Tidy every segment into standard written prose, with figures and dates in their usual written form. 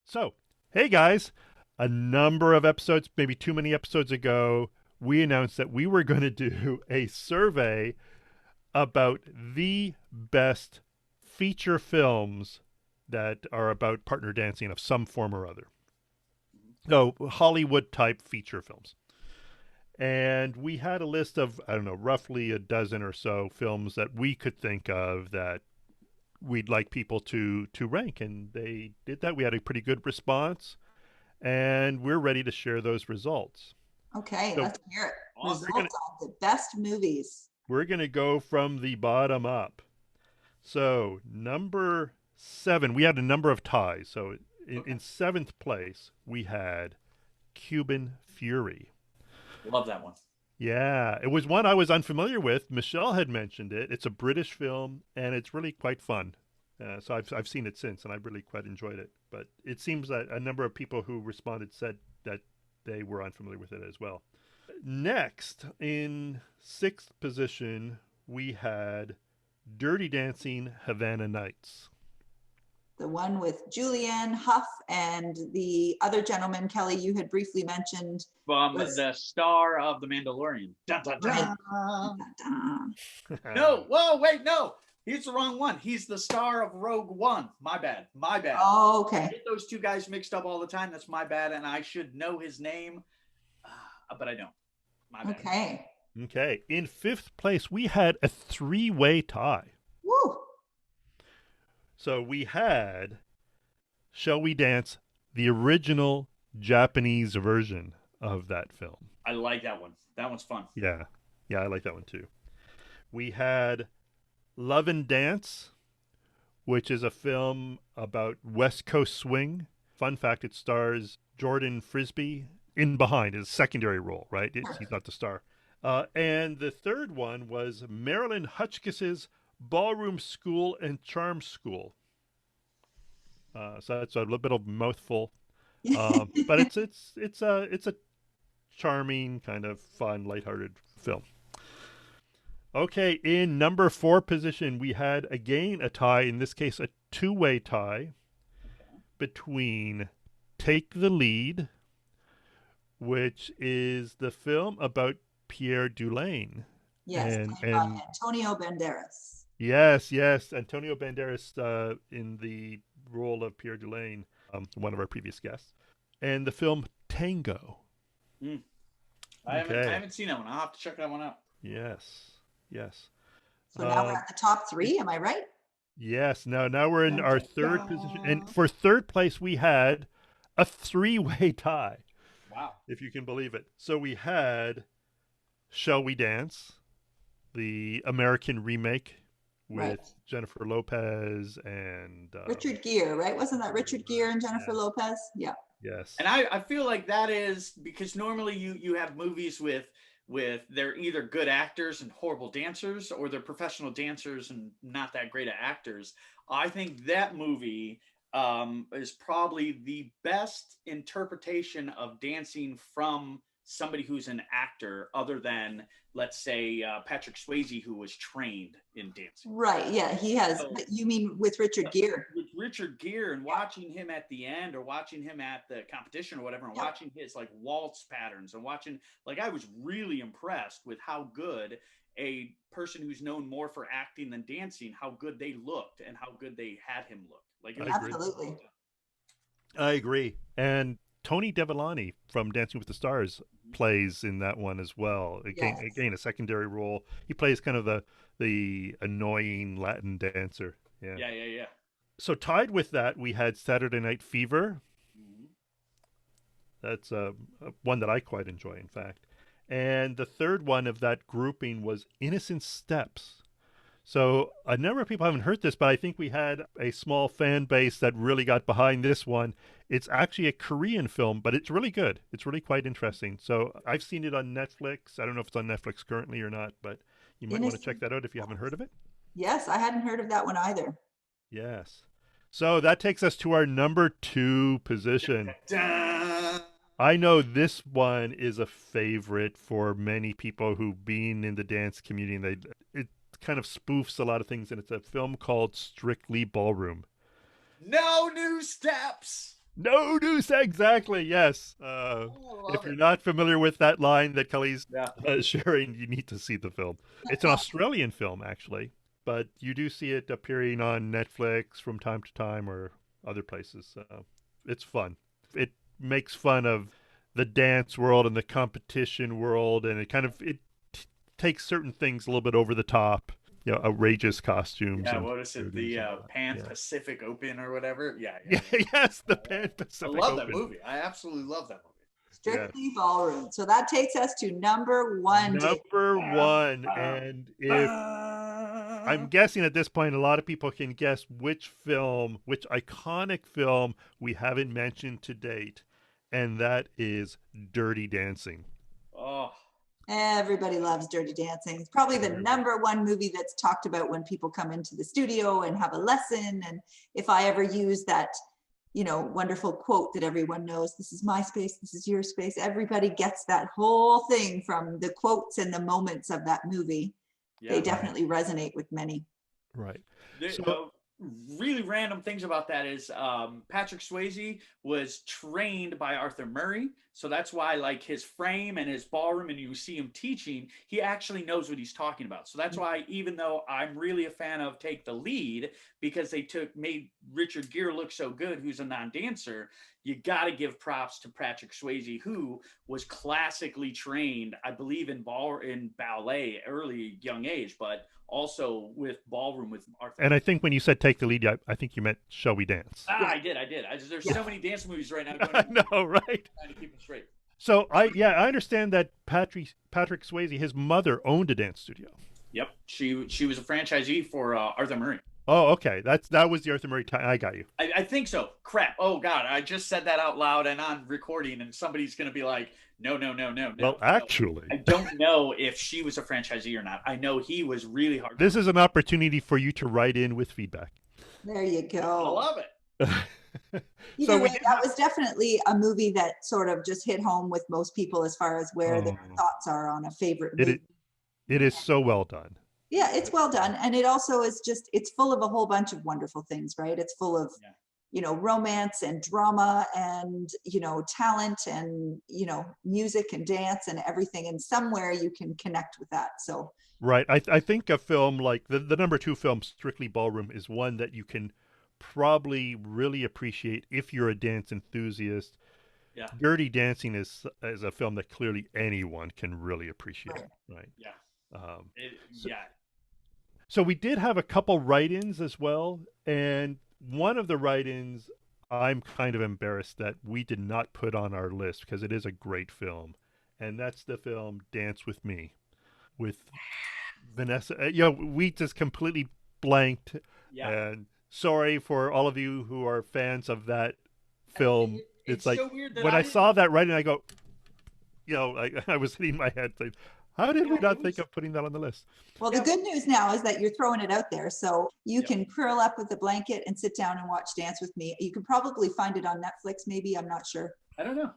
So, hey guys, a number of episodes, maybe too many episodes ago, we announced that we were going to do a survey about the best feature films that are about partner dancing of some form or other. So, Hollywood type feature films. And we had a list of, I don't know, roughly a dozen or so films that we could think of that we'd like people to rank. And they did that. We had a pretty good response, and we're ready to share those results. Okay, So let's hear it. we're Results gonna on the best movies. we're gonna go from the bottom up. So number 7, we had a number of ties. So Okay. in seventh place we had Cuban Fury. Love that one. Yeah, it was one I was unfamiliar with. Michelle had mentioned it. It's a British film, and it's really quite fun. So I've seen it since, and I really quite enjoyed it. But it seems that a number of people who responded said that they were unfamiliar with it as well. Next, in sixth position, we had Dirty Dancing Havana Nights. The one with Julianne Hough and the other gentleman, Kelly, you had briefly mentioned. From Was- the star of The Mandalorian. Dun, dun, dun. Right. No, whoa, wait, no. He's the wrong one. He's the star of Rogue One. My bad. My bad. Oh, I okay. get those two guys mixed up all the time. That's my bad, and I should know his name, but I don't. My bad. Okay. Okay, in fifth place, we had a three-way tie. Woo. So we had Shall We Dance, the original Japanese version of that film. I like that one. That one's fun. Yeah. Yeah, I like that one too. We had Love and Dance, which is a film about West Coast swing. Fun fact, it stars Jordan Frisbee in behind his secondary role, right? He's not the star. And the third one was Marilyn Hutchkiss's Ballroom School and Charm School. So that's a little bit of a mouthful, but it's a charming, kind of fun, lighthearted film. Okay, in number 4 position, we had again a tie. In this case, a two-way tie between Take the Lead, which is the film about Pierre Dulain. Yes, and played by Antonio Banderas. Yes, Antonio Banderas in the role of Pierre Dulain, one of our previous guests, and the film Tango. I haven't seen that one. I'll have to check that one out. Yes. So now we're at the top 3, am I right? Yes. Now we're in our third position, and for third place we had a three-way tie. Wow. If you can believe it. So we had Shall We Dance, the American remake with Right. Jennifer Lopez and Richard Gere, right? Wasn't that Richard Gere and Jennifer Lopez? Yeah. Yes. And I feel like that is because normally you have movies with they're either good actors and horrible dancers, or they're professional dancers and not that great of actors. I think that movie is probably the best interpretation of dancing from somebody who's an actor, other than, let's say, Patrick Swayze, who was trained in dancing. Right. Yeah, he has. So- You mean with Richard Gere? With Richard Gere, and watching him at the end, or watching him at the competition or whatever, and Yeah. watching his like waltz patterns, and watching, like, I was really impressed with how good a person who's known more for acting than dancing, how good they looked and how good they had him look. Like, it was I agree. Absolutely. I agree. And Tony Devellani from Dancing with the Stars plays in that one as well. Yes. Again, a secondary role. He plays kind of the annoying Latin dancer. Yeah. Yeah. So tied with that, we had Saturday Night Fever. Mhm. That's one that I quite enjoy, in fact. And the third one of that grouping was Innocent Steps. So a number of people haven't heard this, but I think we had a small fan base that really got behind this one. It's actually a Korean film, but it's really good. It's really quite interesting. So I've seen it on Netflix. I don't know if it's on Netflix currently or not, but you might want to check that out if you haven't heard of it. Yes, I hadn't heard of that one either. Yes. So that takes us to our number 2 position. Dun. I know this one is a favorite for many people who've been in the dance community. It kind of spoofs a lot of things, and it's a film called Strictly Ballroom. No new steps. No news, exactly. Yes. Oh, I If love you're it. not familiar with that line that Kelly's Yeah. sharing, you need to see the film. It's an Australian film, actually, but you do see it appearing on Netflix from time to time or other places. It's fun. It makes fun of the dance world and the competition world, and takes certain things a little bit over the top. You know, outrageous costumes Yeah, and what is it? parodies The and all that. Pan Yeah. Pacific Open or whatever? Yeah, yeah, Yeah, yeah. yes, the Yeah, yeah. Pan I Pacific love that Open. movie. I absolutely love that movie. Yeah. Strictly Ballroom. So that takes us to number one, Dave. Number Bam, one. bam, And if I'm bam. guessing at this point, a lot of people can guess which film, which iconic film we haven't mentioned to date, and that is Dirty Dancing. Oh, Everybody loves Dirty Dancing. It's probably the Everybody. number one movie that's talked about when people come into the studio and have a lesson. And if I ever use that, wonderful quote that everyone knows, this is my space, this is your space. Everybody gets that whole thing from the quotes and the moments of that movie. They yeah. Right, definitely resonate with many. right. The, So, really random things about that is Patrick Swayze was trained by Arthur Murray, so that's why like his frame and his ballroom, and you see him teaching, he actually knows what he's talking about. So that's why even though I'm really a fan of Take the Lead because they made Richard Gere look so good, who's a non-dancer, you got to give props to Patrick Swayze, who was classically trained, I believe, in ballet early young age, but also with ballroom with Arthur. and I think when you said take the lead, I think you meant Shall We Dance? Ah, Yeah. I did. There's Yeah. so many dance movies right now going I on. know, right? Trying to keep them straight. So I understand that Patrick Swayze, his mother owned a dance studio. Yep, she was a franchisee for Arthur Murray. Oh, okay. That was the Arthur Murray time. I got you. I think so. Crap. Oh God, I just said that out loud and on recording, and somebody's gonna be like, no, no, no, no, no, Well, no. actually, I don't know if she was a franchisee or not. I know he was really hard. this is an opportunity for you to write in with feedback. There you I go. love it. So Either we way, did that was definitely a movie that sort of just hit home with most people as far as where their Oh, thoughts are on a favorite it movie. it is so well done. Yeah, it's well done. And it also is just, it's full of a whole bunch of wonderful things, right? It's full of, Yeah. romance and drama and, talent and, music and dance and everything. And somewhere you can connect with that. So, Right. I think a film like the number two film, Strictly Ballroom, is one that you can probably really appreciate if you're a dance enthusiast. Yeah. Dirty Dancing is a film that clearly anyone can really appreciate. Right. Yeah. Um, so, Yeah. so we did have a couple write-ins as well, and one of the write-ins I'm kind of embarrassed that we did not put on our list because it is a great film, and that's the film Dance with Me with Vanessa. We just completely blanked, Yeah. and sorry for all of you who are fans of that film. It's Like so weird that when I I didn't. saw that writing, I go, I was hitting my head saying, how did we Yeah, not it think was. of putting that on the list? well, Yeah. the good news now is that you're throwing it out there. So you Yep. can curl up with a blanket and sit down and watch Dance with Me. You can probably find it on Netflix, maybe. I'm not sure. I don't know.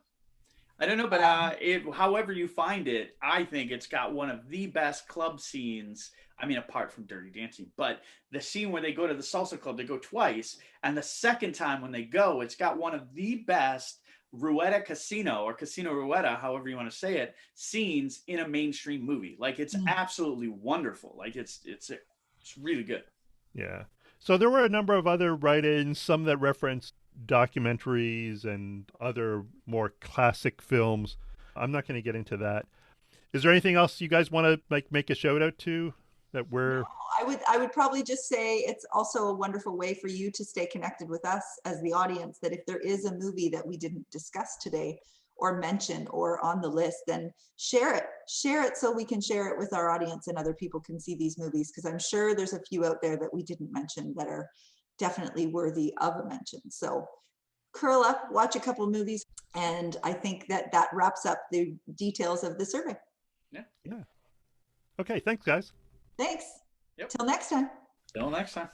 But however you find it, I think it's got one of the best club scenes. I mean, apart from Dirty Dancing, but the scene where they go to the salsa club, they go twice, and the second time when they go, it's got one of the best Rueda Casino or Casino Rueda, however you want to say it, scenes in a mainstream movie. Like it's absolutely wonderful. Like it's really good. Yeah. So there were a number of other write-ins, some that referenced documentaries and other more classic films. I'm not going to get into that. Is there anything else you guys want to make a shout out to that we're I would probably just say it's also a wonderful way for you to stay connected with us as the audience, that if there is a movie that we didn't discuss today or mention or on the list, then share it so we can share it with our audience and other people can see these movies, because I'm sure there's a few out there that we didn't mention that are definitely worthy of a mention. So curl up, watch a couple of movies, and I think that wraps up the details of the survey. Yeah. Okay, thanks guys. Thanks. Yep. Till next time. Till next time.